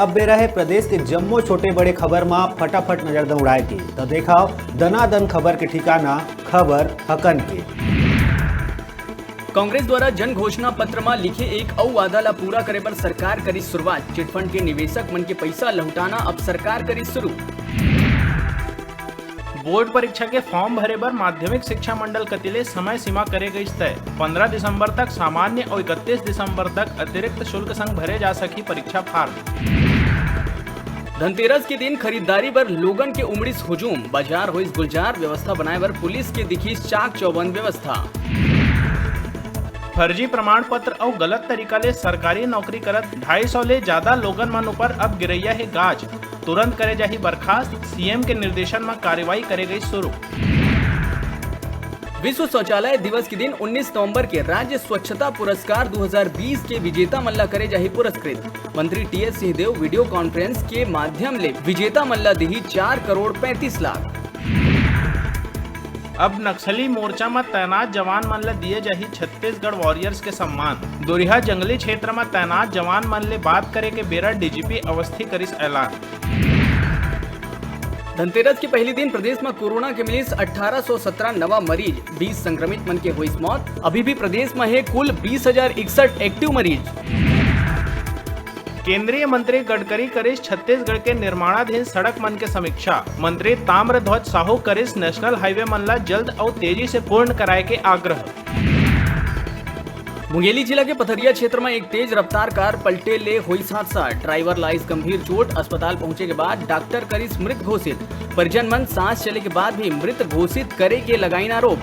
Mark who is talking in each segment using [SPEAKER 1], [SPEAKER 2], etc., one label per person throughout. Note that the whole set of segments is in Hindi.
[SPEAKER 1] अब बेरा है प्रदेश के जम्मो छोटे बड़े खबर में फटाफट नजर दौड़ाए के तो देखाओ दनादन खबर के ठिकाना खबर हकन के।
[SPEAKER 2] कांग्रेस द्वारा जन घोषणा पत्र में लिखे एक अउ वादा ला पूरा करे पर सरकार करी शुरुआत। चिटफंड के निवेशक मन के पैसा लौटाना अब सरकार करी शुरू।
[SPEAKER 3] बोर्ड परीक्षा के फॉर्म भरे पर माध्यमिक शिक्षा मंडल कतिले समय सीमा करे गई तय। 15 दिसंबर तक सामान्य और 31 दिसंबर तक अतिरिक्त शुल्क संग भरे जा सकी परीक्षा फॉर्म।
[SPEAKER 2] धनतेरस के दिन खरीदारी पर लोगन के उमड़िस हुजूम। बाजार होइस गुलजार, व्यवस्था बनाए पर पुलिस के दिखीस चाक चौबंद व्यवस्था।
[SPEAKER 3] फर्जी प्रमाण पत्र और गलत तरीका ले सरकारी नौकरी करत 250 ले ज्यादा लोगन मन ऊपर अब गिरैया है गाज। तुरंत करे जाही बर्खास्त, सीएम के निर्देशन में कार्रवाई करे गई शुरू।
[SPEAKER 2] विश्व शौचालय दिवस के दिन 19 नवंबर के राज्य स्वच्छता पुरस्कार 2020 के विजेता मल्ला करे जाही पुरस्कृत। मंत्री टीएस सिंहदेव वीडियो कॉन्फ्रेंस के माध्यम ले विजेता मल्ला दिही 4 करोड़ 35 लाख।
[SPEAKER 3] अब नक्सली मोर्चा में तैनात जवान मन ले दिए जाही छत्तीसगढ़ वॉरियर्स के सम्मान। दोरिहा जंगली क्षेत्र में तैनात जवान मन ले बात करे के बेरा डीजीपी अवस्थी करिस ऐलान।
[SPEAKER 2] धनतेरस के पहले दिन प्रदेश में कोरोना के मिलिस 1817 नवा मरीज। 20 संक्रमित मन के हुई मौत। अभी भी प्रदेश में है कुल 20,061 एक्टिव मरीज।
[SPEAKER 3] केंद्रीय मंत्री गडकरी करिस छत्तीसगढ़ के निर्माणाधीन सड़क मन के समीक्षा। मंत्री ताम्रध्वज साहू करिस नेशनल हाईवे मन ला जल्द और तेजी से पूर्ण कराए के आग्रह।
[SPEAKER 2] मुंगेली जिला के पथरिया क्षेत्र में एक तेज रफ्तार कार पलटे ले हुई हादसा। ड्राइवर लाइस गंभीर चोट। अस्पताल पहुंचे के बाद डॉक्टर करिस मृत घोषित। परिजन मन सांस चले के बाद भी मृत घोषित करे के लगाइन आरोप।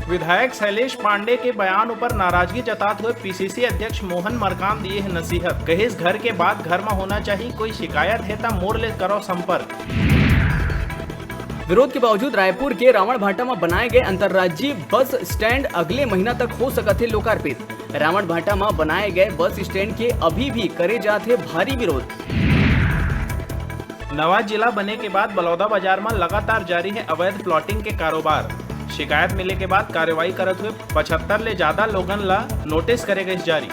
[SPEAKER 3] विधायक शैलेश पांडे के बयान ऊपर नाराजगी जताते हुए पीसीसी अध्यक्ष मोहन मरकाम दिए है नसीहत। कहिस घर के बाद घर में होना चाहिए, कोई शिकायत है तो मोर ले करो संपर्क।
[SPEAKER 2] विरोध के बावजूद रायपुर के रावण भाटा में बनाए गए अंतर्राज्यीय बस स्टैंड अगले महीना तक हो सकत है लोकार्पित। रावण भाटा में बनाए गए बस स्टैंड के अभी भी करे जाते भारी विरोध।
[SPEAKER 3] नवा जिला बने के बाद बलौदा बाजार में लगातार जारी है अवैध प्लॉटिंग के कारोबार। शिकायत मिले के बाद कार्रवाई करते हुए 75 ले ज्यादा लोगन ला नोटिस करे गए जारी।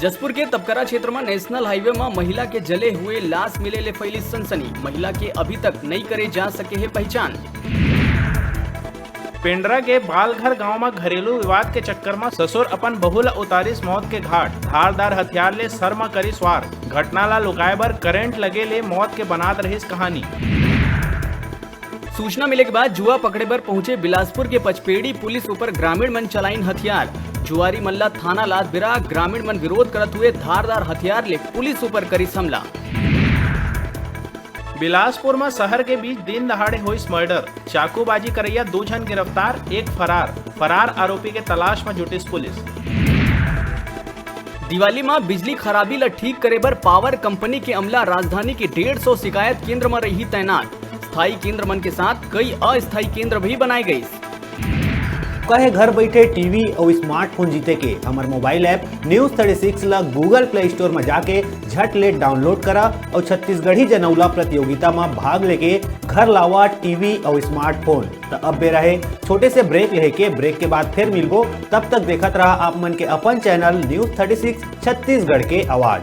[SPEAKER 2] जसपुर के तपकरा क्षेत्र में नेशनल हाईवे में महिला के जले हुए लाश मिले ले फैली सनसनी। महिला के अभी तक नहीं करे जा सके है पहचान।
[SPEAKER 3] पेंड्रा के बालघर गांव में घरेलू विवाद के चक्कर में ससुर अपन बहू ला उतारिस मौत के घाट। धारदार हथियार ले सर में करिस वार। घटना ला लुकाए बर करंट लगे ले मौत के बनात रहिस कहानी।
[SPEAKER 2] सूचना मिले के बाद जुआ पकड़े पर पहुंचे बिलासपुर के पचपेड़ी पुलिस ऊपर ग्रामीण मन चलाइन हथियार। जुआरी मल्ला थाना लाद बिरा। ग्रामीण मन विरोध करत हुए धारदार हथियार ले पुलिस ऊपर करिस हमला।
[SPEAKER 3] बिलासपुर में शहर के बीच दिन दहाड़े हुई मर्डर। चाकूबाजी करैया 2 जन गिरफ्तार, एक फरार आरोपी के तलाश में जुटिस पुलिस।
[SPEAKER 2] दिवाली में बिजली खराबी ला ठीक करे पर पावर कंपनी के अमला राजधानी के 150 शिकायत केंद्र में रही तैनात। स्थायी केंद्र मन के साथ कई अस्थायी केंद्र भी बनाए गए।
[SPEAKER 1] कहे घर बैठे टीवी और स्मार्टफोन जीते के हमार मोबाइल ऐप न्यूज 36 ला गूगल प्ले स्टोर में जाके झट ले डाउनलोड करा और छत्तीसगढ़ी जनौला प्रतियोगिता में भाग लेके घर लावा टीवी और स्मार्टफोन। तो अब बेरा है छोटे से ब्रेक लेके ब्रेक के बाद फिर मिलबो। तब तक देखत रहा आप मन के अपन चैनल न्यूज 36 छत्तीसगढ़ के आवाज।